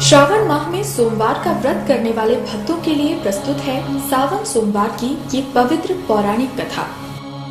श्रावण माह में सोमवार का व्रत करने वाले भक्तों के लिए प्रस्तुत है सावन सोमवार की ये पवित्र पौराणिक कथा।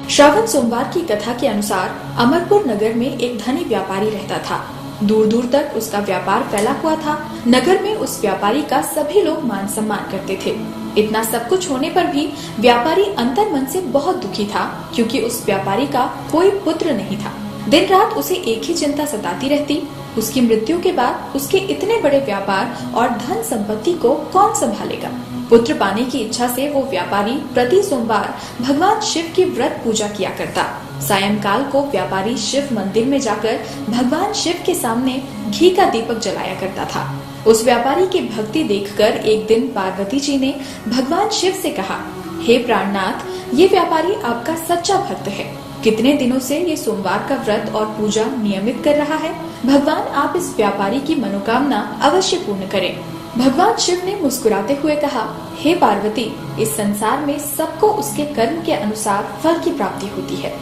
श्रावण सोमवार की कथा के अनुसार अमरपुर नगर में एक धनी व्यापारी रहता था। दूर दूर तक उसका व्यापार फैला हुआ था। नगर में उस व्यापारी का सभी लोग मान सम्मान करते थे। इतना सब कुछ होने पर भी व्यापारी अंतर मन से बहुत दुखी था, क्योंकि उस व्यापारी का कोई पुत्र नहीं था। दिन रात उसे एक ही चिंता सताती रहती, उसकी मृत्यु के बाद उसके इतने बड़े व्यापार और धन संपत्ति को कौन संभालेगा। पुत्र पाने की इच्छा से वो व्यापारी प्रति सोमवार भगवान शिव की व्रत पूजा किया करता। सायंकाल को व्यापारी शिव मंदिर में जाकर भगवान शिव के सामने घी का दीपक जलाया करता था। उस व्यापारी की भक्ति देखकर एक दिन पार्वती जी ने भगवान शिव से कहा, हे प्राणनाथ, ये व्यापारी आपका सच्चा भक्त है। कितने दिनों से ये सोमवार का व्रत और पूजा नियमित कर रहा है। भगवान आप इस व्यापारी की मनोकामना अवश्य पूर्ण करें। भगवान शिव ने मुस्कुराते हुए कहा, हे पार्वती, इस संसार में सबको उसके कर्म के अनुसार फल की प्राप्ति होती है।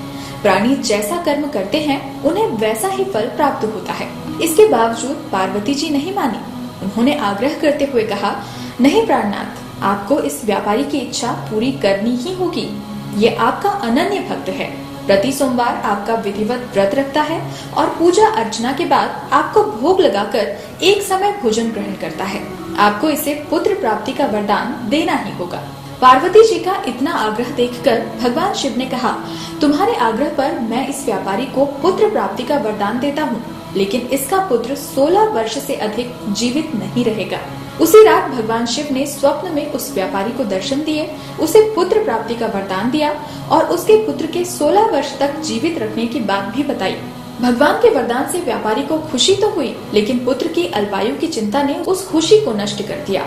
प्राणी जैसा कर्म करते हैं उन्हें वैसा ही फल प्राप्त होता है। इसके बावजूद पार्वती जी नहीं मानी। उन्होंने आग्रह करते हुए कहा, नहीं प्राणनाथ, आपको इस व्यापारी की इच्छा पूरी करनी ही होगी। ये आपका अनन्य भक्त है। प्रति सोमवार आपका विधिवत व्रत रखता है और पूजा अर्चना के बाद आपको भोग लगाकर एक समय भोजन ग्रहण करता है। आपको इसे पुत्र प्राप्ति का वरदान देना ही होगा। पार्वती जी का इतना आग्रह देखकर भगवान शिव ने कहा, तुम्हारे आग्रह पर मैं इस व्यापारी को पुत्र प्राप्ति का वरदान देता हूँ, लेकिन इसका पुत्र 16 वर्ष से अधिक जीवित नहीं रहेगा। उसी रात भगवान शिव ने स्वप्न में उस व्यापारी को दर्शन दिए, उसे पुत्र प्राप्ति का वरदान दिया और उसके पुत्र के 16 वर्ष तक जीवित रखने की बात भी बताई। भगवान के वरदान से व्यापारी को खुशी तो हुई, लेकिन पुत्र की अल्पायु की चिंता ने उस खुशी को नष्ट कर दिया।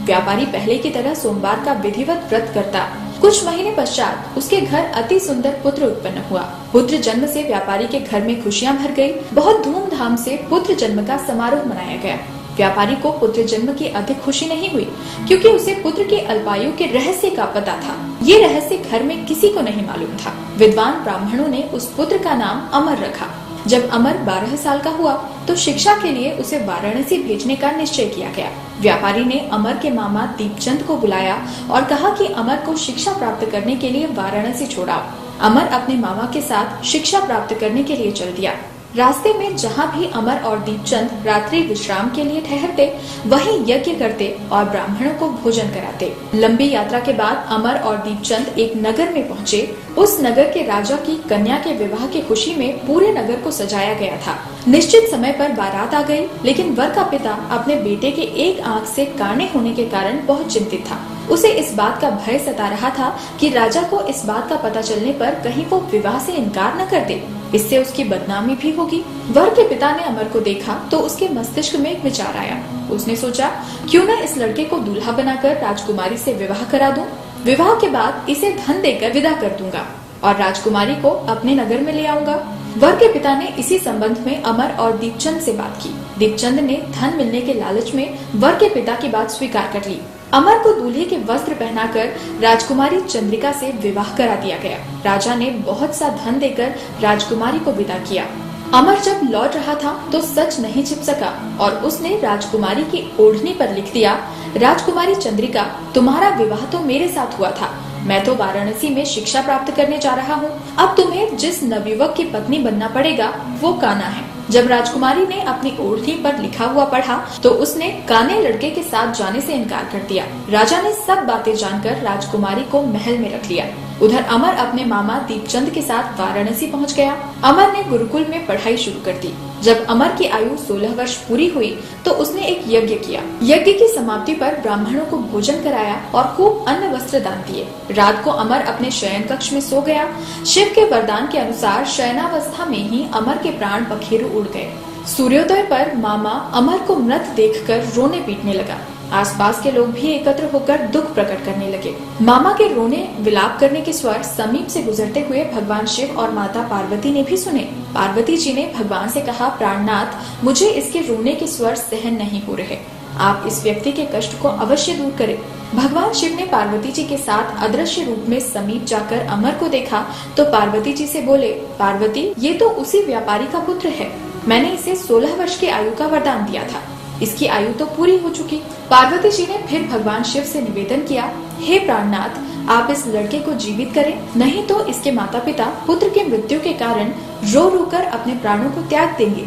व्यापारी पहले की तरह सोमवार का विधिवत व्रत करता। कुछ महीने पश्चात उसके घर अति सुंदर पुत्र उत्पन्न हुआ। पुत्र जन्म से व्यापारी के घर में खुशियां भर गई। बहुत धूमधाम से पुत्र जन्म का समारोह मनाया गया। व्यापारी को पुत्र जन्म की अधिक खुशी नहीं हुई, क्योंकि उसे पुत्र के अल्पायु के रहस्य का पता था। ये रहस्य घर में किसी को नहीं मालूम था। विद्वान ब्राह्मणों ने उस पुत्र का नाम अमर रखा। जब अमर 12 साल का हुआ तो शिक्षा के लिए उसे वाराणसी भेजने का निश्चय किया गया। व्यापारी ने अमर के मामा दीपचंद को बुलाया और कहा कि अमर को शिक्षा प्राप्त करने के लिए वाराणसी छोड़ाओ। अमर अपने मामा के साथ शिक्षा प्राप्त करने के लिए चल दिया। रास्ते में जहाँ भी अमर और दीपचंद रात्रि विश्राम के लिए ठहरते, वहीं यज्ञ करते और ब्राह्मणों को भोजन कराते। लंबी यात्रा के बाद अमर और दीपचंद एक नगर में पहुँचे। उस नगर के राजा की कन्या के विवाह की खुशी में पूरे नगर को सजाया गया था। निश्चित समय पर बारात आ गई, लेकिन वर का पिता अपने बेटे के एक आंख से काने होने के कारण बहुत चिंतित था। उसे इस बात का भय सता रहा था कि राजा को इस बात का पता चलने पर कहीं वो विवाह से इनकार न कर दे, इससे उसकी बदनामी भी होगी। वर के पिता ने अमर को देखा तो उसके मस्तिष्क में एक विचार आया। उसने सोचा, क्यों न इस लड़के को दूल्हा बनाकर राजकुमारी से विवाह करा दूं। विवाह के बाद इसे धन देकर विदा कर दूंगा और राजकुमारी को अपने नगर में ले आऊंगा। वर के पिता ने इसी संबंध में अमर और दीपचंद से बात की। दीपचंद ने धन मिलने के लालच में वर के पिता की बात स्वीकार कर ली। अमर को दूल्हे के वस्त्र पहनाकर राजकुमारी चंद्रिका से विवाह करा दिया गया। राजा ने बहुत सा धन देकर राजकुमारी को विदा किया। अमर जब लौट रहा था तो सच नहीं छिप सका और उसने राजकुमारी की ओढ़नी पर लिख दिया, राजकुमारी चंद्रिका, तुम्हारा विवाह तो मेरे साथ हुआ था। मैं तो वाराणसी में शिक्षा प्राप्त करने जा रहा हूँ। अब तुम्हें जिस नवयुवक की पत्नी बनना पड़ेगा वो काना है। जब राजकुमारी ने अपनी ओढ़नी पर लिखा हुआ पढ़ा तो उसने काने लड़के के साथ जाने से इनकार कर दिया। राजा ने सब बातें जानकर राजकुमारी को महल में रख लिया। उधर अमर अपने मामा दीपचंद के साथ वाराणसी पहुंच गया। अमर ने गुरुकुल में पढ़ाई शुरू कर दी। जब अमर की आयु 16 वर्ष पूरी हुई तो उसने एक यज्ञ किया। यज्ञ की समाप्ति पर ब्राह्मणों को भोजन कराया और खूब अन्न वस्त्र दान दिए। रात को अमर अपने शयन कक्ष में सो गया। शिव के वरदान के अनुसार शयनावस्था में ही अमर के प्राण पखेरु उड़ गए। सूर्योदय पर मामा अमर को मृत देखकर रोने पीटने लगा। आसपास के लोग भी एकत्र होकर दुख प्रकट करने लगे। मामा के रोने विलाप करने के स्वर समीप से गुजरते हुए भगवान शिव और माता पार्वती ने भी सुने। पार्वती जी ने भगवान से कहा, प्राणनाथ, मुझे इसके रोने के स्वर सहन नहीं हो रहे। आप इस व्यक्ति के कष्ट को अवश्य दूर करें। भगवान शिव ने पार्वती जी के साथ अदृश्य रूप में समीप जाकर अमर को देखा तो पार्वती जी से बोले, पार्वती, ये तो उसी व्यापारी का पुत्र है। मैंने इसे 16 वर्ष की आयु का वरदान दिया था। इसकी आयु तो पूरी हो चुकी। पार्वती जी ने फिर भगवान शिव से निवेदन किया, हे प्राणनाथ, आप इस लड़के को जीवित करें, नहीं तो इसके माता पिता पुत्र की मृत्यु के कारण रो रो कर अपने प्राणों को त्याग देंगे।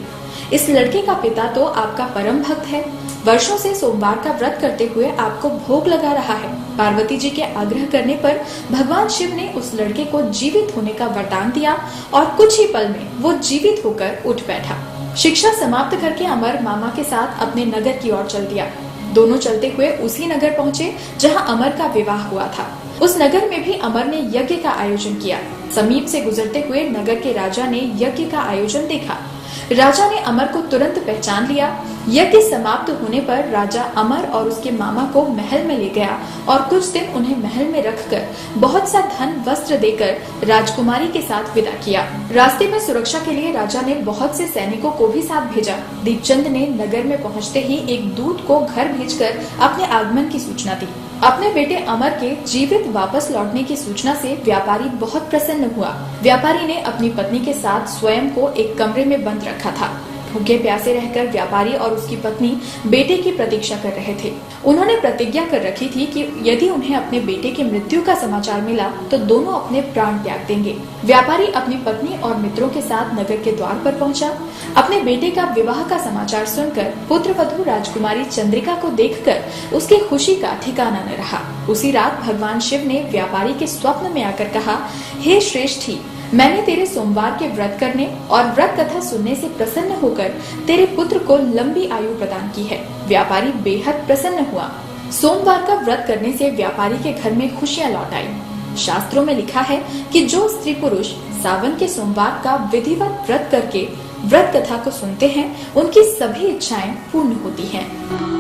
इस लड़के का पिता तो आपका परम भक्त है, वर्षों से सोमवार का व्रत करते हुए आपको भोग लगा रहा है। पार्वती जी के आग्रह करने पर भगवान शिव ने उस लड़के को जीवित होने का वरदान दिया और कुछ ही पल में वो जीवित होकर उठ बैठा। शिक्षा समाप्त करके अमर मामा के साथ अपने नगर की ओर चल दिया। दोनों चलते हुए उसी नगर पहुँचे जहाँ अमर का विवाह हुआ था। उस नगर में भी अमर ने यज्ञ का आयोजन किया। समीप से गुजरते हुए नगर के राजा ने यज्ञ का आयोजन देखा। राजा ने अमर को तुरंत पहचान लिया। यज्ञ समाप्त होने पर राजा अमर और उसके मामा को महल में ले गया और कुछ दिन उन्हें महल में रखकर बहुत सा धन वस्त्र देकर राजकुमारी के साथ विदा किया। रास्ते में सुरक्षा के लिए राजा ने बहुत से सैनिकों को भी साथ भेजा। दीपचंद ने नगर में पहुंचते ही एक दूत को घर भेजकर अपने आगमन की सूचना दी। अपने बेटे अमर के जीवित वापस लौटने की सूचना से व्यापारी बहुत प्रसन्न हुआ। व्यापारी ने अपनी पत्नी के साथ स्वयं को एक कमरे में बंद रखा था। भूखे प्यासे रहकर व्यापारी और उसकी पत्नी बेटे की प्रतीक्षा कर रहे थे। उन्होंने प्रतिज्ञा कर रखी थी कि यदि उन्हें अपने बेटे की मृत्यु का समाचार मिला तो दोनों अपने प्राण त्याग देंगे। व्यापारी अपनी पत्नी और मित्रों के साथ नगर के द्वार पर पहुंचा। अपने बेटे का विवाह का समाचार सुनकर पुत्रवधू राजकुमारी चंद्रिका को देखकर उसकी खुशी का ठिकाना न रहा। उसी रात भगवान शिव ने व्यापारी के स्वप्न में आकर कहा, हे श्रेष्ठी, मैंने तेरे सोमवार के व्रत करने और व्रत कथा सुनने से प्रसन्न होकर तेरे पुत्र को लंबी आयु प्रदान की है। व्यापारी बेहद प्रसन्न हुआ। सोमवार का व्रत करने से व्यापारी के घर में खुशियां लौट आई। शास्त्रों में लिखा है कि जो स्त्री पुरुष सावन के सोमवार का विधिवत व्रत करके व्रत कथा को सुनते हैं, उनकी सभी इच्छाएं पूर्ण होती हैं।